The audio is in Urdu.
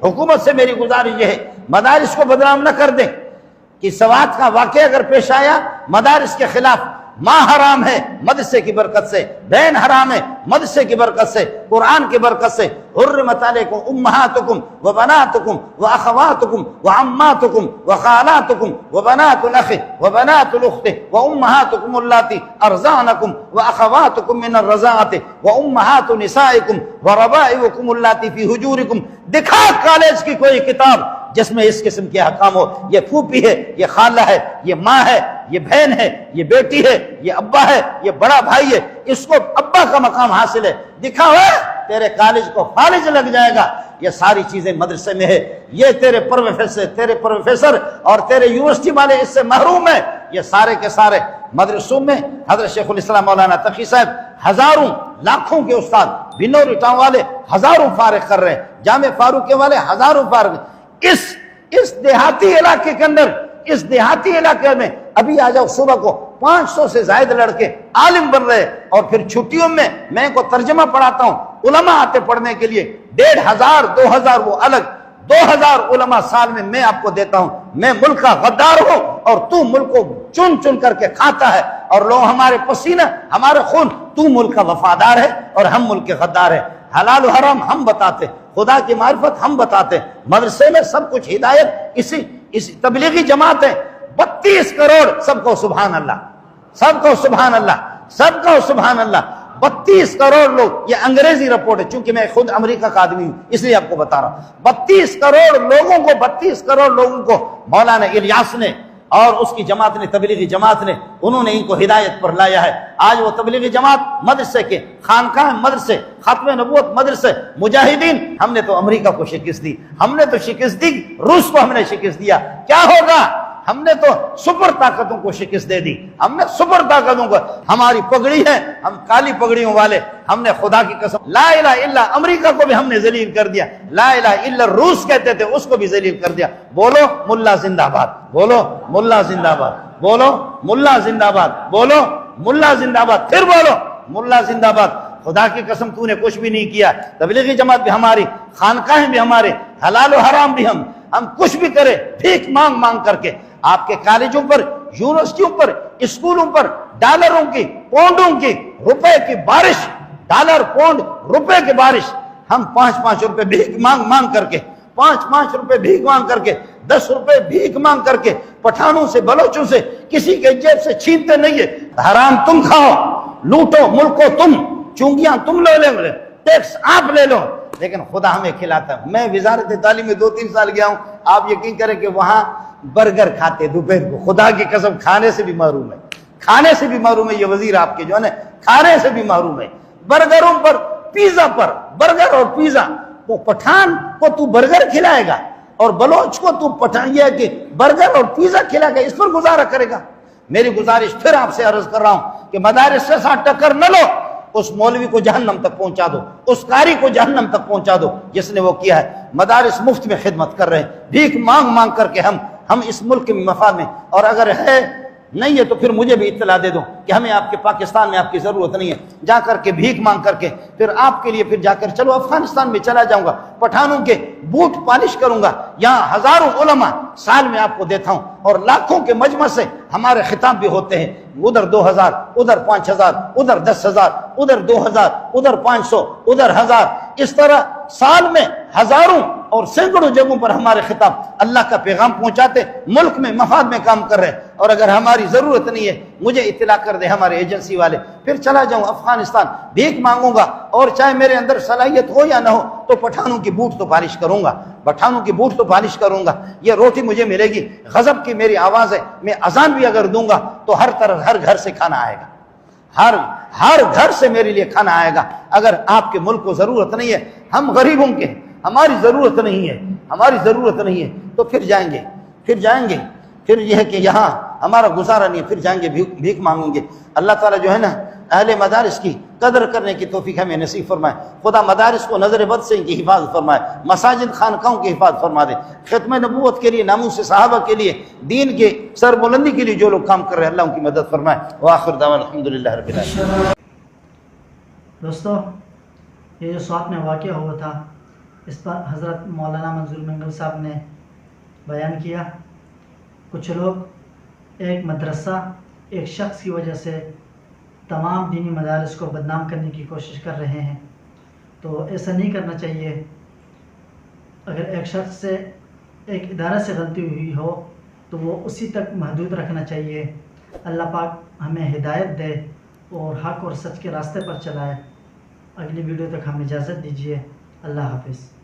حکومت سے میری گزارش یہ ہے مدارس کو بدنام نہ کر دیں کہ سوات کا واقعہ اگر پیش آیا مدارس کے خلاف، ماں حرام ہے مدرسے کی برکت سے، بہن حرام ہے مدرسے کی برکت سے، قرآن کی برکت سے، حرمت علیکم امہاتکم وبناتکم واخواتکم وعماتکم وخالاتکم وبنات الاخ وبنات الاخت وامہاتکم اللاتی ارضعنکم واخواتکم من الرضاعۃ وامہات نسائکم وربائبکم اللاتی فی حجورکم۔ دکھا کالج کی کوئی کتاب جس میں اس قسم کے احکام ہو، یہ پھوپھی ہے، یہ خالہ ہے، یہ ماں ہے، یہ بہن ہے، یہ بیٹی ہے، یہ ابا ہے، یہ بڑا بھائی ہے، اس کو ابا کا مقام حاصل ہے، دکھا ہوا تیرے کالج کو فالج لگ جائے گا۔ یہ ساری چیزیں مدرسے میں ہے، یہ تیرے پروفیسر اور تیرے یونیورسٹی والے اس سے محروم ہیں۔ یہ سارے کے سارے مدرسوں میں حضرت شیخ الاسلام مولانا تقی صاحب ہزاروں لاکھوں کے استاد، بنوری ٹاؤن والے ہزاروں فارغ کر رہے ہیں، جامع فاروقی والے ہزاروں فارغ۔ اس دیہاتی علاقے کے اندر، اس دیہاتی علاقے میں ابھی آ جاؤ، صبح کو 500 سے زائد لڑکے عالم بن رہے، اور پھر چھٹیوں میں کو ترجمہ پڑھاتا ہوں، علماء آتے پڑھنے کے لیے، 1500 2000 وہ الگ، 2000 علماء سال میں آپ کو دیتا ہوں۔ میں ملک کا غدار ہوں اور تو ملک کو چن چن کر کے کھاتا ہے، اور لوگ ہمارے پسینہ ہمارے خون، تو ملک کا وفادار ہے اور ہم ملک کے غدار ہیں۔ حلال و حرام ہم بتاتے، خدا کی معرفت ہم بتاتے، مدرسے میں سب کچھ ہدایت اسی تبلیغی جماعت ہے۔ 32 کروڑ، سب کو سبحان اللہ، سب کو سبحان اللہ، سب کو سبحان اللہ۔ 32 کروڑ لوگ، یہ انگریزی رپورٹ ہے، چونکہ میں خود امریکہ کا آدمی ہوں اس لیے آپ کو بتا رہا ہوں۔ 32 کروڑ لوگوں کو مولانا الیاس نے اور اس کی جماعت نے، تبلیغی جماعت نے، انہوں نے ان کو ہدایت پر لایا ہے۔ آج وہ تبلیغی جماعت، مدرسے کے خانقاہ مدرسے، ختم نبوت مدرسے، مجاہدین، ہم نے تو امریکہ کو شکست دی، ہم نے تو شکست دی، روس کو ہم نے شکست دیا، کیا ہوگا؟ ہم نے تو سپر طاقتوں کو شکست دے دی، ہم نے سپر طاقتوں کو، ہماری پگڑی ہے، ہم کالی پگڑیوں والے، ہم نے خدا کی قسم لا الہ الا امریکہ کو بھی ہم نے ذلیل کر دیا، لا الہ الا روس کہتے تھے اس کو بھی ذلیل کر دیا۔ بولو ملا زندہ باد، بولو ملا زندہ باد، بولو ملا زندہ باد، بولو ملا زندہ باد، پھر بولو ملا زندہ باد۔ خدا کی قسم تو نے کچھ بھی نہیں کیا، تبلیغی جماعت بھی ہماری، خانقاہیں بھی ہمارے، حلال و حرام بھی ہم کچھ بھی کرے بھیک مانگ مانگ کر کے۔ آپ کے کالجوں پر، یونیورسٹیوں پر، اسکولوں پر ڈالروں کی، پونڈوں کی، روپے کی بارش، ڈالر پونڈ روپے کی بارش، ہم 5 روپے بھیک مانگ مانگ کر کے، 5 روپے بھیک مانگ کر کے، 10 روپے بھیک مانگ کر کے، پٹھانوں سے بلوچوں سے کسی کے جیب سے چھینتے نہیں ہے۔ حرام تم کھاؤ، لوٹو ملک کو تم، چونگیاں تم لے لو، ٹیکس آپ لے لو، لیکن خدا ہمیں کھلاتا ہے۔ میں وزارت تعلیم میں 2-3 سال گیا ہوں، آپ یقین کریں کہ وہاں برگر کھاتے دوپہر کو، خدا کی قسم کھانے سے بھی محروم ہے، کھانے سے بھی محروم ہے۔ یہ وزیر آپ کے جو ہے نا، کھانے سے بھی محروم ہے، برگروں پر، پیزا پر، برگر اور پیزا۔ وہ پٹھان کو تو برگر کھلائے گا اور بلوچ کو تو پٹھان یہ کہ برگر اور پیزا کھلائے گا، اس پر گزارا کرے گا؟ میری گزارش پھر آپ سے عرض کر رہا ہوں کہ مدارس سے ساتھ ٹکر نہ لو، اس مولوی کو جہنم تک پہنچا دو، اس قاری کو جہنم تک پہنچا دو جس نے وہ کیا ہے۔ مدارس مفت میں خدمت کر رہے ہیں، بھیک مانگ مانگ کر کے ہم اس ملک کے مفاد میں، اور اگر ہے نہیں ہے تو پھر مجھے بھی اطلاع دے دو کہ ہمیں آپ کے پاکستان میں آپ کی ضرورت نہیں ہے، جا کر کے بھیک مانگ کر کے پھر آپ کے لیے پھر جا کر چلو افغانستان میں چلا جاؤں گا، پٹھانوں کے بوٹ پالش کروں گا، یہاں ہزاروں علماء سال میں آپ کو دیتا ہوں، اور لاکھوں کے مجمع سے ہمارے خطاب بھی ہوتے ہیں، ادھر 2000، ادھر 5000، ادھر 10,000، ادھر 2000، ادھر 500، ادھر 1000، اس طرح سال میں ہزاروں اور سینکڑوں جگہوں پر ہمارے خطاب اللہ کا پیغام پہنچاتے، ملک میں مفاد میں کام کر رہے ہیں۔ اور اگر ہماری ضرورت نہیں ہے مجھے اطلاع کر دے ہمارے ایجنسی والے، پھر چلا جاؤں افغانستان، بھیک مانگوں گا، اور چاہے میرے اندر صلاحیت ہو یا نہ ہو تو پٹھانوں کی بوٹ تو پالش کروں گا، پٹھانوں کی بوٹ تو پالش کروں گا، یہ روٹی مجھے ملے گی۔ غضب کی میری آواز ہے، میں اذان بھی اگر دوں گا تو ہر طرف ہر گھر سے کھانا آئے گا، ہر گھر سے میرے لیے کھانا آئے گا۔ اگر آپ کے ملک کو ضرورت نہیں ہے، ہم غریبوں کے، ہماری ضرورت نہیں ہے، ہماری ضرورت نہیں ہے، تو پھر جائیں گے، پھر یہ ہے کہ یہاں ہمارا گزارا نہیں ہے، پھر جائیں گے بھیک مانگیں گے۔ اللہ تعالیٰ جو ہے نا اہل مدارس کی قدر کرنے کی توفیق ہمیں نصیب فرمائے۔ خدا مدارس کو نظر بد سے ان کی حفاظت فرمائے، مساجد خانقاہوں کی حفاظت فرما دے، ختم نبوت کے لیے، ناموس صحابہ کے لیے، دین کے سر بلندی کے لیے جو لوگ کام کر رہے ہیں اللہ ان کی مدد فرمائے۔ وآخر دعوانا الحمدللہ رب العالمین۔ دوستو، یہ جو سوات میں واقعہ ہوا تھا اس پر حضرت مولانا منظور منگل صاحب نے بیان کیا۔ کچھ لوگ ایک مدرسہ، ایک شخص کی وجہ سے تمام دینی مدارس کو بدنام کرنے کی کوشش کر رہے ہیں، تو ایسا نہیں کرنا چاہیے۔ اگر ایک شخص سے، ایک ادارہ سے غلطی ہوئی ہو تو وہ اسی تک محدود رکھنا چاہیے۔ اللہ پاک ہمیں ہدایت دے اور حق اور سچ کے راستے پر چلائے۔ اگلی ویڈیو تک ہمیں اجازت دیجیے۔ اللہ حافظ۔